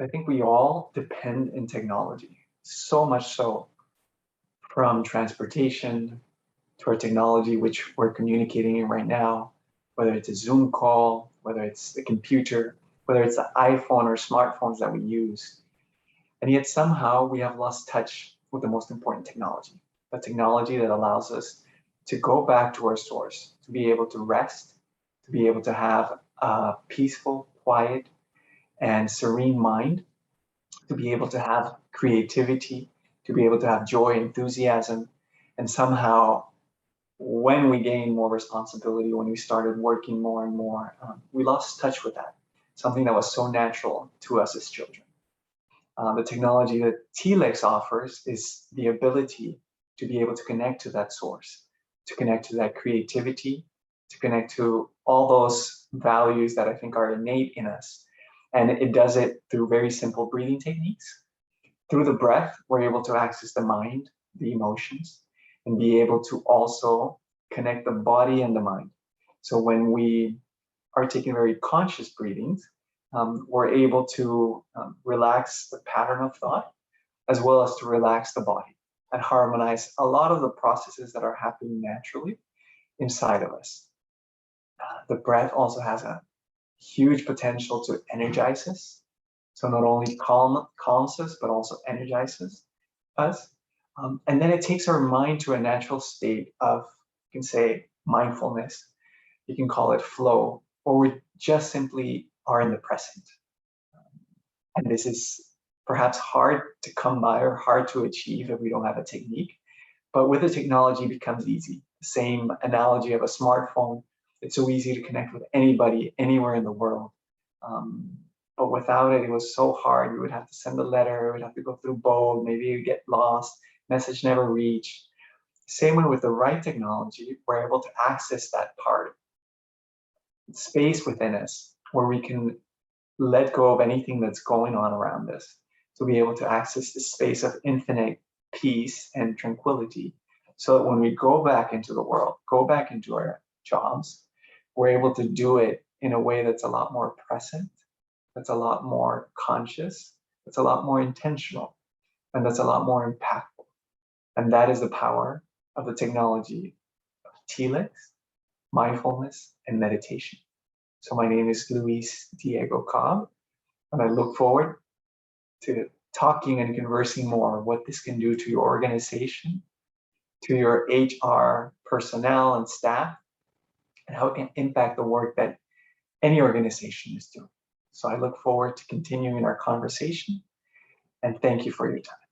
So I think we all depend in technology, so much so, from transportation to our technology, which we're communicating in right now, whether it's a Zoom call, whether it's the computer, whether it's the iPhone or smartphones that we use. And yet somehow we have lost touch with the most important technology, the technology that allows us to go back to our source, to be able to rest, to be able to have a peaceful, quiet, and serene mind, to be able to have creativity, to be able to have joy, enthusiasm, and somehow when we gained more responsibility, when we started working more and more, we lost touch with that, something that was so natural to us as children. The technology that TLEX offers is the ability to be able to connect to that source, to connect to that creativity, to connect to all those values that I think are innate in us. And it does it through very simple breathing techniques. Through the breath, we're able to access the mind, the emotions, and be able to also connect the body and the mind. So when we are taking very conscious breathings, we're able to relax the pattern of thought, as well as to relax the body and harmonize a lot of the processes that are happening naturally inside of us. The breath also has a huge potential to energize us. So not only calms us, but also energizes us. And then it takes our mind to a natural state of, you can say, mindfulness. You can call it flow, or we just simply are in the present. And this is perhaps hard to come by or hard to achieve if we don't have a technique. But with the technology, it becomes easy. The same analogy of a smartphone. It's so easy to connect with anybody, anywhere in the world. But without it, it was so hard. You would have to send a letter, you would have to go through both, maybe you get lost, message never reached. Same way with the right technology, we're able to access that part, space within us, where we can let go of anything that's going on around us, to be able to access the space of infinite peace and tranquility, so that when we go back into the world, go back into our jobs, we're able to do it in a way that's a lot more present, that's a lot more conscious, that's a lot more intentional, and that's a lot more impactful. And that is the power of the technology of TLEX, mindfulness, and meditation. So my name is Luis Diego Cobb, and I look forward to talking and conversing more what this can do to your organization, to your HR personnel and staff, and how it can impact the work that any organization is doing. So I look forward to continuing our conversation, and thank you for your time.